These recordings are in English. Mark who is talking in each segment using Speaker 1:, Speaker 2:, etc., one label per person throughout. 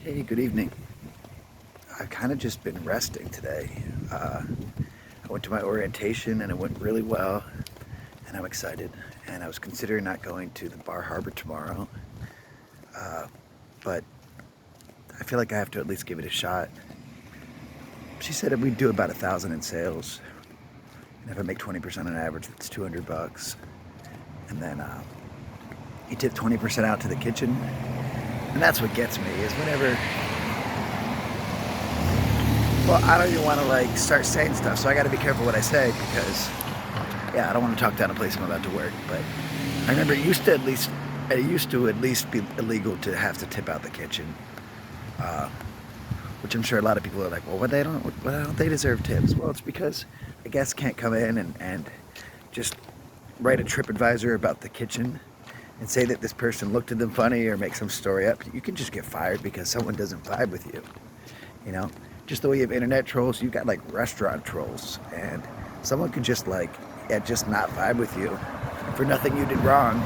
Speaker 1: Hey, good evening. I've kind of just been resting today. I went to my orientation and it went really well, and I'm excited. And I was considering not going to the Bar Harbor tomorrow, but I feel like I have to at least give it a shot. She said if we do about 1,000 in sales, and if I make 20% on average, that's $200. And then you tip 20% out to the kitchen, and that's what gets me is whenever. Well, I don't even want to like start saying stuff, so I got to be careful what I say because, yeah, I don't want to talk down a place I'm about to work. But I remember it used to at least be illegal to have to tip out the kitchen, which I'm sure a lot of people are like, well, why don't they deserve tips? Well, it's because a guest can't come in and just write a TripAdvisor about the kitchen and say that this person looked at them funny or make some story up. You can just get fired because someone doesn't vibe with you, you know? Just the way you have internet trolls, you got like restaurant trolls, and someone could just just not vibe with you for nothing you did wrong,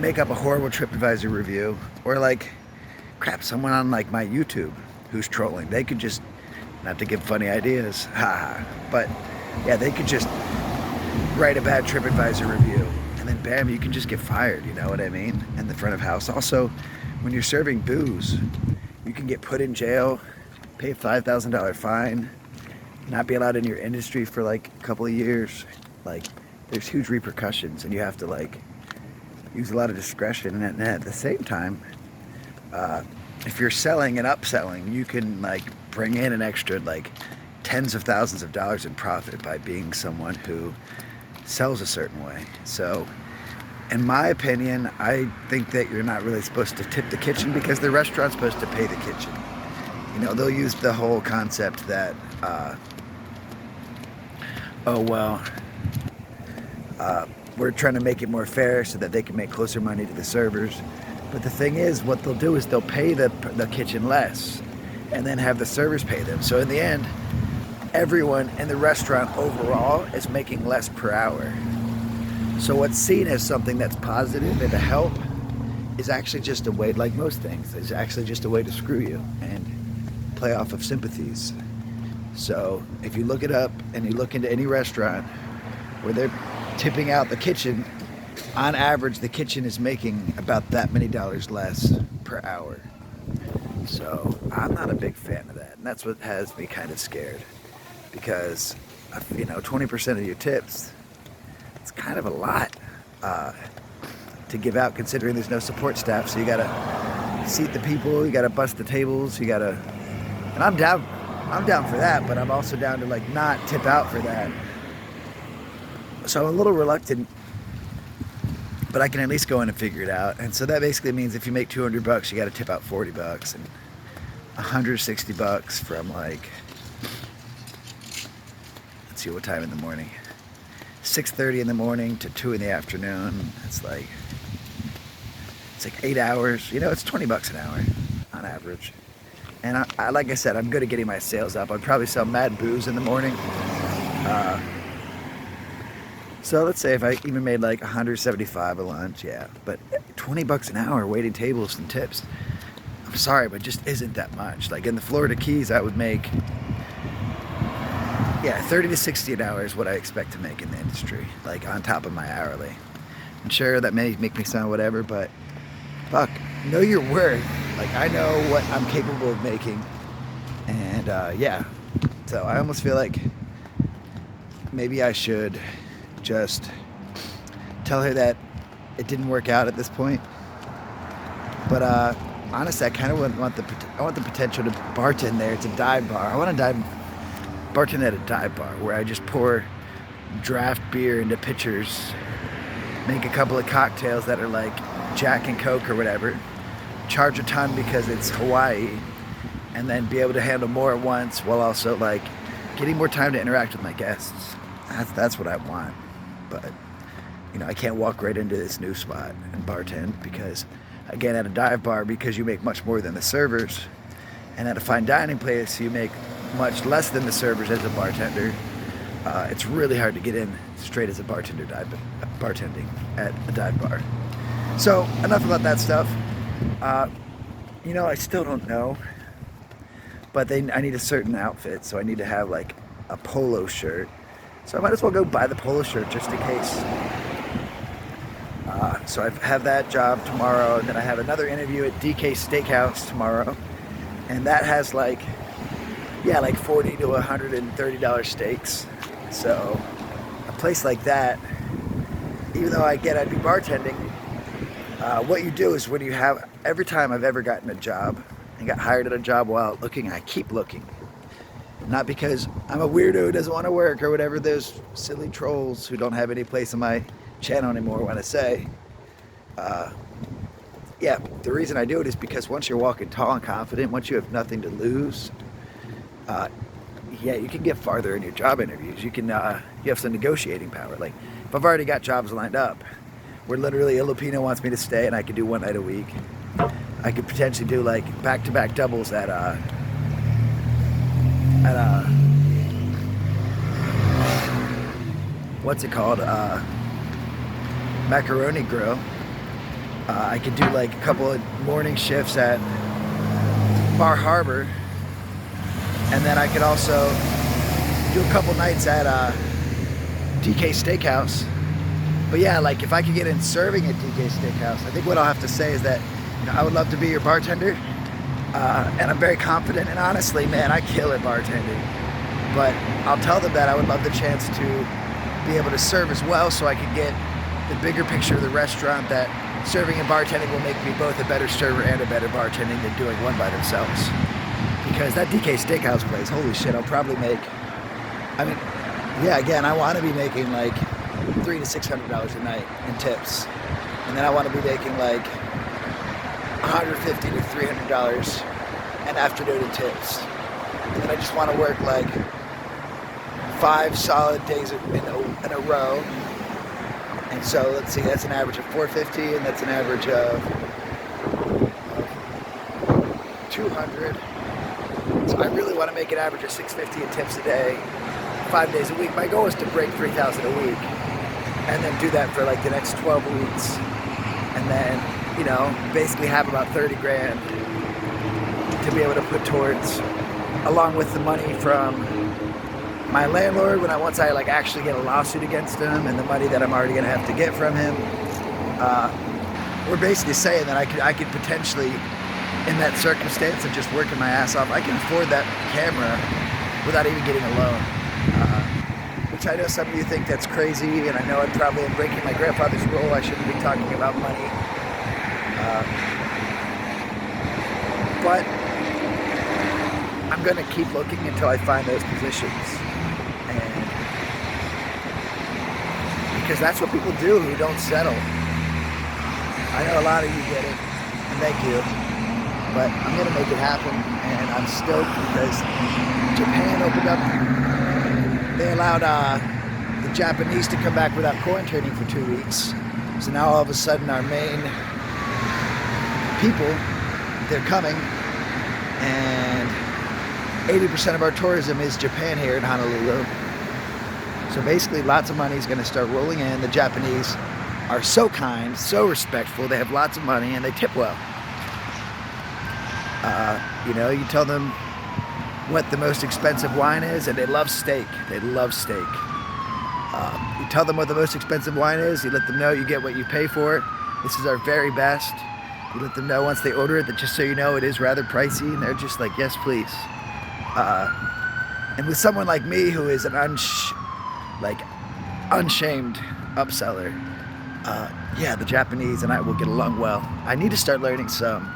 Speaker 1: make up a horrible TripAdvisor review, or like, crap, someone on like my YouTube who's trolling, they could just, not to give funny ideas, haha, but yeah, they could just write a bad TripAdvisor review, and then bam, you can just get fired, you know what I mean, in the front of house. Also, when you're serving booze, you can get put in jail, pay a $5,000 fine, not be allowed in your industry for like a couple of years. Like, there's huge repercussions, and you have to like use a lot of discretion. And at the same time, if you're selling and upselling, you can like bring in an extra like tens of thousands of dollars in profit by being someone who sells a certain way. So, in my opinion, I think that you're not really supposed to tip the kitchen because the restaurant's supposed to pay the kitchen. You know, they'll use the whole concept that, we're trying to make it more fair so that they can make closer money to the servers. But the thing is, what they'll do is they'll pay the kitchen less and then have the servers pay them. So in the end, everyone in the restaurant overall is making less per hour. So what's seen as something that's positive and a help is actually just a way, like most things, is actually just a way to screw you and play off of sympathies. So if you look it up and you look into any restaurant where they're tipping out the kitchen, on average the kitchen is making about that many dollars less per hour. So I'm not a big fan of that, and that's what has me kind of scared because 20% of your tips, it's kind of a lot to give out considering there's no support staff. So you gotta seat the people, you gotta bust the tables, you gotta. And I'm down for that, but I'm also down to like not tip out for that. So I'm a little reluctant, but I can at least go in and figure it out. And so that basically means if you make $200, you got to tip out $40 and $160 from like, let's see what time in the morning, 6:30 in the morning to 2 in the afternoon. It's like 8 hours. You know, it's $20 an hour on average. And I like I said, I'm good at getting my sales up. I'd probably sell mad booze in the morning. So let's say if I even made like $175 a lunch, yeah. But $20 an hour waiting tables and tips, I'm sorry, but just isn't that much. Like in the Florida Keys, I would make, 30 to 60 an hour is what I expect to make in the industry, like on top of my hourly. I'm sure that may make me sound whatever, but fuck, know your worth. Like, I know what I'm capable of making. And, so I almost feel like maybe I should just tell her that it didn't work out at this point. But, honestly, I kind of want the potential to bartend there. It's a dive bar. I want to bartend at a dive bar where I just pour draft beer into pitchers, make a couple of cocktails that are like Jack and Coke or whatever, charge a ton because it's Hawaii, and then be able to handle more at once while also like getting more time to interact with my guests. That's what I want. But I can't walk right into this new spot and bartend because, again, at a dive bar, because you make much more than the servers, and at a fine dining place you make much less than the servers as a bartender. It's really hard to get in straight as a bartender bartending at a dive bar. So enough about that stuff. You know, I still don't know, but I need a certain outfit, so I need to have like a polo shirt. So I might as well go buy the polo shirt just in case. So I have that job tomorrow, and then I have another interview at DK Steakhouse tomorrow, and that has like, yeah, like $40 to $130 steaks. So a place like that, even though I'd be bartending, what you do is when you have, every time I've ever gotten a job and got hired at a job while looking, I keep looking. Not because I'm a weirdo who doesn't want to work or whatever those silly trolls who don't have any place on my channel anymore want to say. Yeah, the reason I do it is because once you're walking tall and confident, once you have nothing to lose, yeah, you can get farther in your job interviews. You have some negotiating power. Like, if I've already got jobs lined up, where literally a Filipino wants me to stay and I could do one night a week, I could potentially do like back-to-back doubles at what's it called? Macaroni Grill. I could do like a couple of morning shifts at Bar Harbor, and then I could also do a couple nights at DK Steakhouse. But yeah, like if I could get in serving at DK Steakhouse, I think what I'll have to say is that, you know, I would love to be your bartender, and I'm very confident, and honestly, man, I kill at bartending. But I'll tell them that I would love the chance to be able to serve as well, so I could get the bigger picture of the restaurant, that serving and bartending will make me both a better server and a better bartending than doing one by themselves. Because that DK Steakhouse place, holy shit, I'll probably make, I mean, yeah, again, I want to be making like $300 to $600 a night in tips. And then I want to be making like $150 to $300 an afternoon in tips. And then I just want to work like 5 solid days in a row. And so let's see, that's an average of $450, and that's an average of $200. So I really want to make an average of $650 in tips a day, 5 days a week. My goal is to break $3,000 a week, and then do that for like the next 12 weeks, and then, you know, basically have about 30 grand to be able to put towards, along with the money from my landlord once I like actually get a lawsuit against him, and the money that I'm already gonna have to get from him. We're basically saying that I could potentially, in that circumstance of just working my ass off, I can afford that camera without even getting a loan. Which I know some of you think that's crazy, and I know I probably am breaking my grandfather's rule. I shouldn't be talking about money. But I'm gonna keep looking until I find those positions. And because that's what people do who don't settle. I know a lot of you get it, and thank you. But I'm gonna make it happen, and I'm stoked because Japan opened up. They allowed the Japanese to come back without quarantining for 2 weeks. So now all of a sudden our main people, they're coming, and 80% of our tourism is Japan here in Honolulu. So basically lots of money is going to start rolling in. The Japanese are so kind, so respectful, they have lots of money, and they tip well. You know, you tell them what the most expensive wine is, and they love steak. They love steak. You tell them what the most expensive wine is, you let them know you get what you pay for it. This is our very best. You let them know once they order it that, just so you know, it is rather pricey, and they're just like, yes, please. And with someone like me who is an unshamed upseller, yeah, the Japanese and I will get along well. I need to start learning some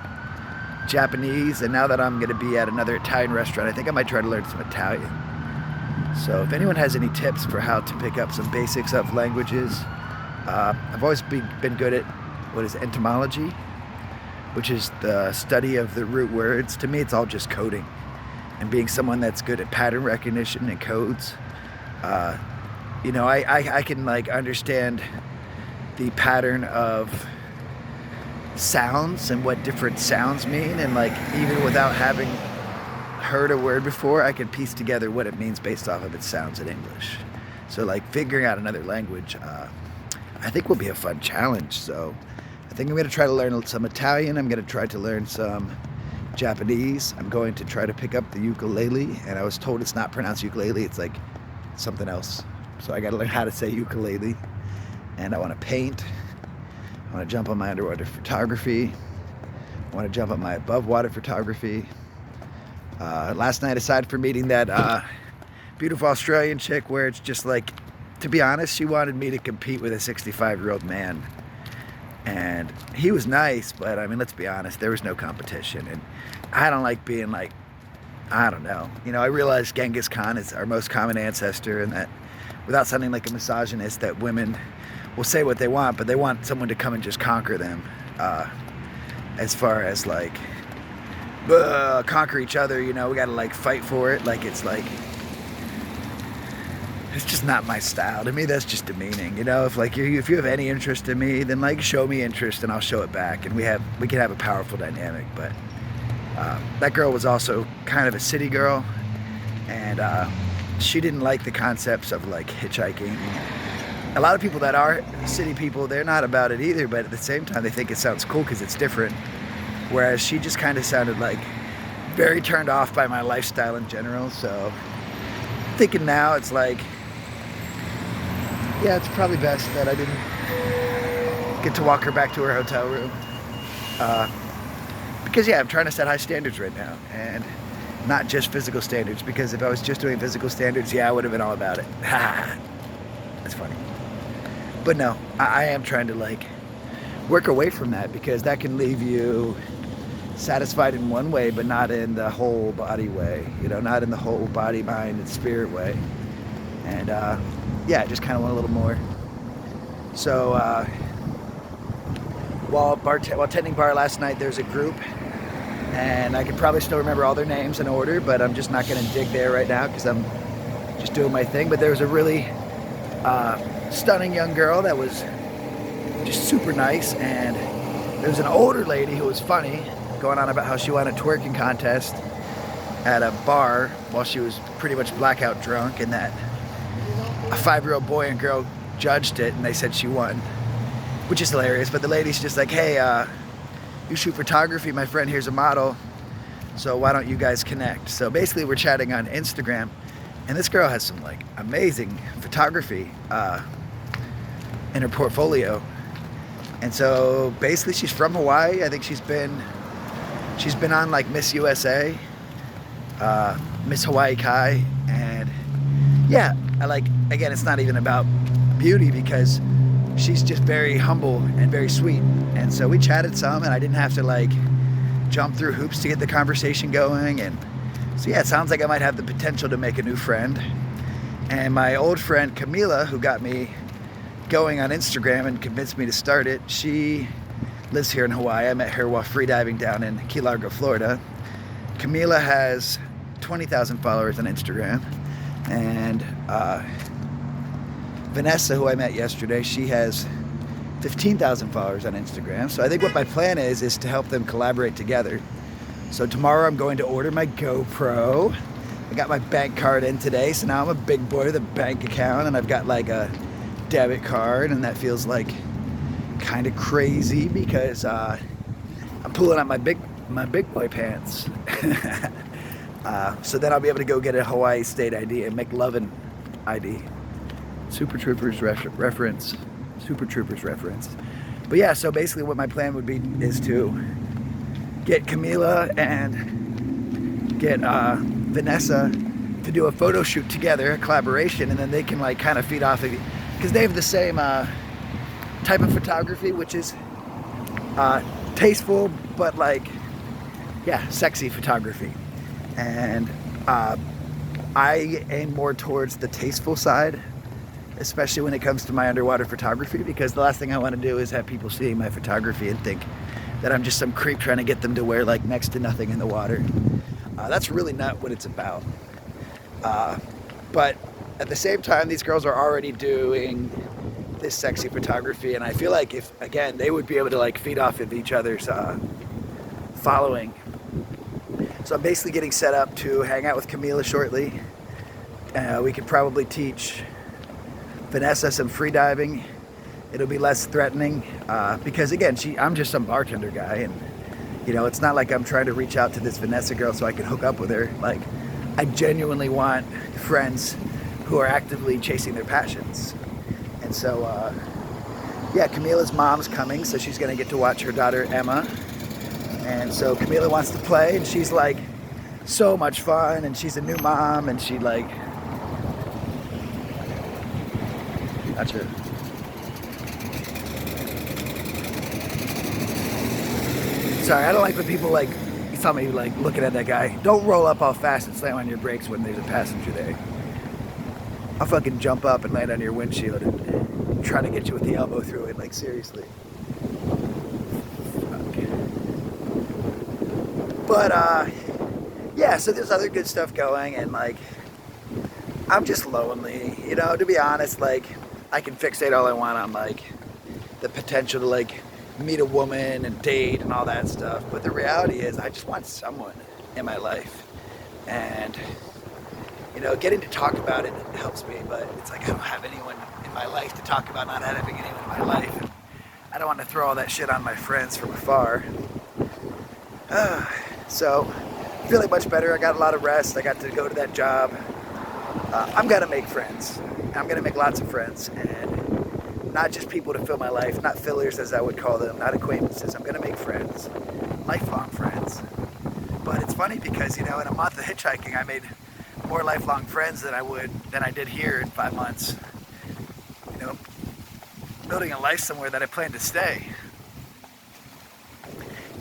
Speaker 1: Japanese, and now that I'm going to be at another Italian restaurant, I think I might try to learn some Italian. So if anyone has any tips for how to pick up some basics of languages, I've always been good at what is etymology, which is the study of the root words. To me, it's all just coding. And being someone that's good at pattern recognition and codes, you know, I can like understand the pattern of sounds and what different sounds mean, and like even without having heard a word before, I can piece together what it means based off of its sounds in English. So like figuring out another language, I think will be a fun challenge. So I think I'm going to try to learn some Italian. I'm going to try to learn some Japanese. I'm going to try to pick up the ukulele, and I was told it's not pronounced ukulele, it's like something else. So I gotta learn how to say ukulele. And I want to paint. I want to jump on my underwater photography. I want to jump on my above water photography. Last night, aside from meeting that beautiful Australian chick, where it's just like, to be honest, she wanted me to compete with a 65-year-old man. And he was nice, but I mean, let's be honest, there was no competition. And I don't like being like, I don't know. You know, I realize Genghis Khan is our most common ancestor, and that without sounding like a misogynist, that women will say what they want, but they want someone to come and just conquer them. As far as like, conquer each other, you know, we gotta like fight for it. Like, it's just not my style. To me, that's just demeaning. You know, if you have any interest in me, then like show me interest and I'll show it back, and we can have a powerful dynamic. But that girl was also kind of a city girl, and she didn't like the concepts of like hitchhiking. A lot of people that are city people, they're not about it either, but at the same time they think it sounds cool because it's different. Whereas she just kind of sounded like very turned off by my lifestyle in general. So thinking now, it's like, yeah, it's probably best that I didn't get to walk her back to her hotel room. Because yeah, I'm trying to set high standards right now, and not just physical standards, because if I was just doing physical standards, yeah, I would have been all about it. That's funny. But no, I am trying to like work away from that, because that can leave you satisfied in one way, but not in the whole body way, you know, not in the whole body, mind, and spirit way. And yeah, I just kind of want a little more. So while tending bar last night, there's a group, and I could probably still remember all their names in order, but I'm just not going to dig there right now because I'm just doing my thing. But there was a really stunning young girl that was just super nice, and there was an older lady who was funny, going on about how she won a twerking contest at a bar while she was pretty much blackout drunk, and that a 5-year-old boy and girl judged it and they said she won, which is hilarious. But the lady's just like, hey, you shoot photography, my friend here's a model, so why don't you guys connect? So basically we're chatting on Instagram, and this girl has some like amazing photography in her portfolio. And so basically she's from Hawaii. I think she's been on like Miss USA, Miss Hawaii Kai, and yeah, I like, again, it's not even about beauty, because she's just very humble and very sweet. And so we chatted some, and I didn't have to like jump through hoops to get the conversation going. And so yeah, it sounds like I might have the potential to make a new friend. And my old friend Camila, who got me going on Instagram and convinced me to start it, she lives here in Hawaii. I met her while freediving down in Key Largo, Florida. Camila has 20,000 followers on Instagram, and Vanessa, who I met yesterday, she has 15,000 followers on Instagram. So I think what my plan is to help them collaborate together. So tomorrow I'm going to order my GoPro. I got my bank card in today, so now I'm a big boy with a bank account, and I've got like a debit card, and that feels like kind of crazy because I'm pulling out my big boy pants. So then I'll be able to go get a Hawaii state ID and McLovin ID. Super Troopers reference. Super Troopers reference. But yeah, so basically what my plan would be is to get Camila and get Vanessa to do a photo shoot together, a collaboration, and then they can like kind of feed off of it, because they have the same type of photography, which is tasteful, but like, yeah, sexy photography. And I aim more towards the tasteful side, especially when it comes to my underwater photography, because the last thing I want to do is have people seeing my photography and think that I'm just some creep trying to get them to wear like next to nothing in the water. That's really not what it's about. But at the same time, these girls are already doing this sexy photography, and I feel like if, again, they would be able to like feed off of each other's following. So I'm basically getting set up to hang out with Camila shortly. We could probably teach Vanessa some free diving. It'll be less threatening because, again, I'm just some bartender guy, and You know, it's not like I'm trying to reach out to this Vanessa girl so I can hook up with her. Like, I genuinely want friends who are actively chasing their passions. And so, yeah, Camila's mom's coming, so she's gonna get to watch her daughter Emma. And so Camila wants to play, and she's like so much fun, and she's a new mom, and she like, gotcha. Sorry, I don't like when people like, you saw me like looking at that guy. Don't roll up all fast and slam on your brakes when there's a passenger there. I'll fucking jump up and land on your windshield and try to get you with the elbow through it, like seriously. But yeah, so there's other good stuff going, and like, I'm just lonely, you know, to be honest. Like, I can fixate all I want on like the potential to like meet a woman and date and all that stuff, but the reality is I just want someone in my life. And you know, getting to talk about it helps me, but it's like I don't have anyone in my life to talk about not having anyone in my life, and I don't want to throw all that shit on my friends from afar. So feeling much better. I got a lot of rest. I got to go to that job. I'm gonna make friends. I'm gonna make lots of friends, and not just people to fill my life, not fillers as I would call them, not acquaintances. I'm gonna make friends, lifelong friends. But it's funny because, you know, in a month of hitchhiking, I made more lifelong friends than I did here in 5 months. You know, building a life somewhere that I plan to stay.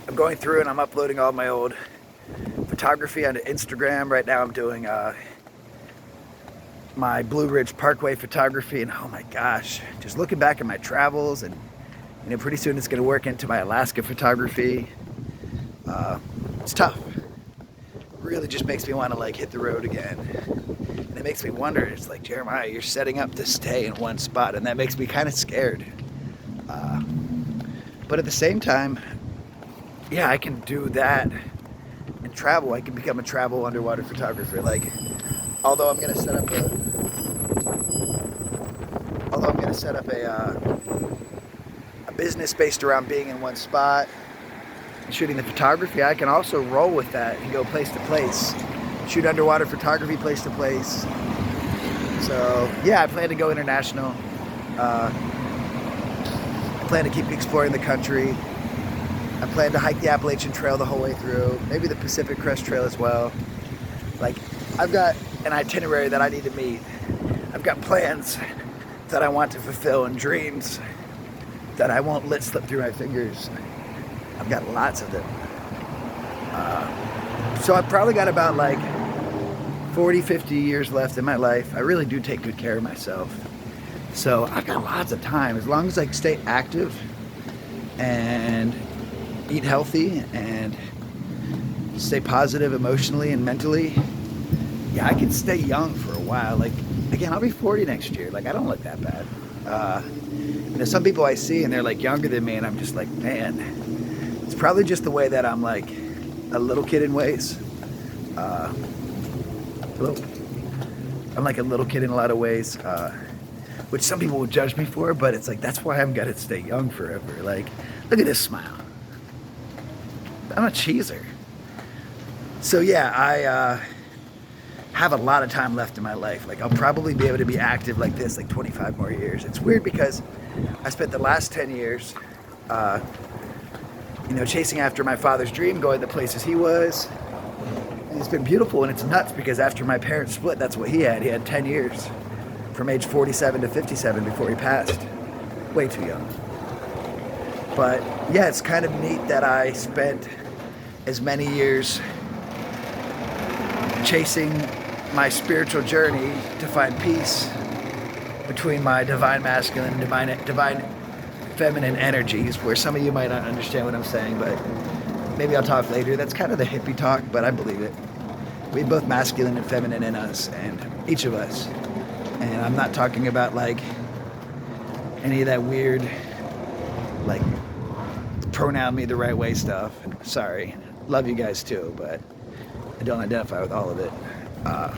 Speaker 1: I'm going through and I'm uploading all my old photography onto Instagram. Right now I'm doing my Blue Ridge Parkway photography, and oh my gosh, just looking back at my travels, and you know, pretty soon it's going to work into my Alaska photography. It's tough. Really just makes me want to like hit the road again, and it makes me wonder, it's like, Jeremiah, you're setting up to stay in one spot, and that makes me kind of scared. But at the same time, yeah, I can do that and travel. I can become a travel underwater photographer. Like, although I'm gonna set up a business based around being in one spot and shooting the photography, I can also roll with that and go place to place, shoot underwater photography place to place. So yeah, I plan to go international. I plan to keep exploring the country. I plan to hike the Appalachian Trail the whole way through, maybe the Pacific Crest Trail as well. Like, I've got an itinerary that I need to meet. I've got plans that I want to fulfill and dreams that I won't let slip through my fingers. I've got lots of them. So I've probably got about like 40, 50 years left in my life. I really do take good care of myself. So I've got lots of time. As long as I stay active and eat healthy and stay positive emotionally and mentally, yeah, I can stay young for a while. Like, again, I'll be 40 next year. Like, I don't look that bad. You know, some people I see and they're like younger than me, and I'm just like, man, it's probably just the way that I'm like a little kid in ways. I'm like a little kid in a lot of ways, which some people would judge me for, but it's like, that's why I'm gonna stay young forever. Like, look at this smile. I'm a cheeser. So yeah, I have a lot of time left in my life. Like, I'll probably be able to be active like this like 25 more years. It's weird because I spent the last 10 years you know, chasing after my father's dream, going the places he was. And it's been beautiful, and it's nuts because after my parents split, that's what he had. He had 10 years from age 47 to 57 before he passed. Way too young. But yeah, it's kind of neat that I spent as many years chasing my spiritual journey to find peace between my divine masculine and divine feminine energies, where some of you might not understand what I'm saying, but maybe I'll talk later. That's kind of the hippie talk, but I believe it. We have both masculine and feminine in us, and each of us. And I'm not talking about like any of that weird, like, pronoun me the right way stuff. Sorry. Love you guys too, but I don't identify with all of it. Yeah,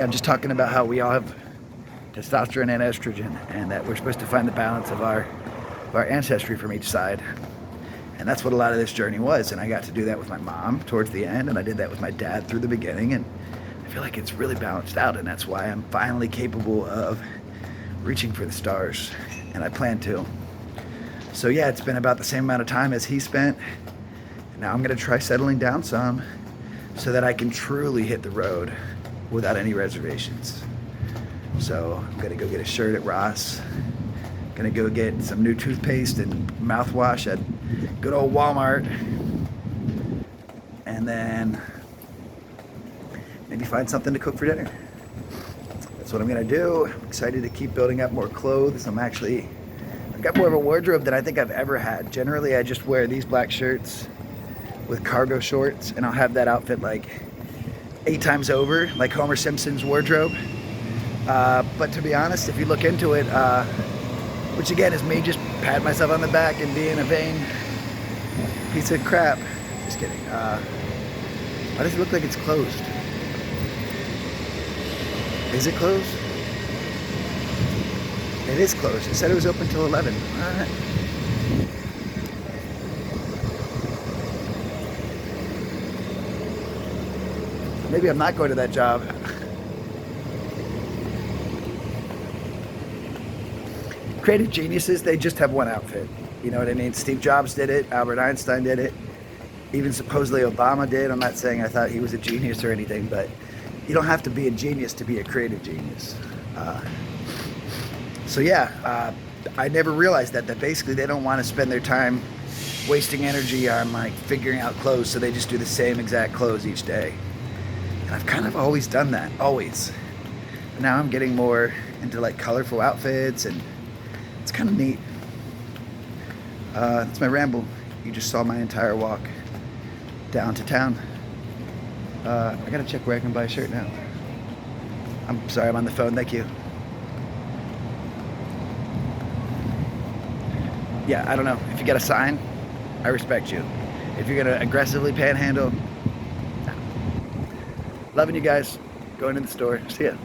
Speaker 1: I'm just talking about how we all have testosterone and estrogen, and that we're supposed to find the balance of our ancestry from each side, and And that's what a lot of this journey was. And I got to do that with my mom towards the end, and I did that with my dad through the beginning. And I feel like it's really balanced out, and that's why I'm finally capable of reaching for the stars, and I plan to. So yeah, it's been about the same amount of time as he spent. Now I'm gonna try settling down some so that I can truly hit the road without any reservations. So I'm gonna go get a shirt at Ross, gonna go get some new toothpaste and mouthwash at good old Walmart, and then maybe find something to cook for dinner. That's what I'm gonna do. I'm excited to keep building up more clothes. I've got more of a wardrobe than I think I've ever had. Generally, I just wear these black shirts with cargo shorts, and I'll have that outfit like 8 times over, like Homer Simpson's wardrobe. But to be honest, if you look into it, which again is me just patting myself on the back and being a vain piece of crap. Just kidding. Why does it look like it's closed? Is it closed? It is closed. It said it was open till 11. All right. Maybe I'm not going to that job. Creative geniuses, they just have one outfit. You know what I mean? Steve Jobs did it. Albert Einstein did it. Even supposedly Obama did. I'm not saying I thought he was a genius or anything, but you don't have to be a genius to be a creative genius. So yeah, I never realized that basically they don't want to spend their time wasting energy on like figuring out clothes, so they just do the same exact clothes each day. And I've kind of always done that, always. But now I'm getting more into like colorful outfits, and it's kind of neat. That's my ramble. You just saw my entire walk down to town. I gotta check where I can buy a shirt now. I'm sorry, I'm on the phone, thank you. Yeah, I don't know. If you got a sign, I respect you. If you're gonna aggressively panhandle, no. Loving you guys. Going to the store. See ya.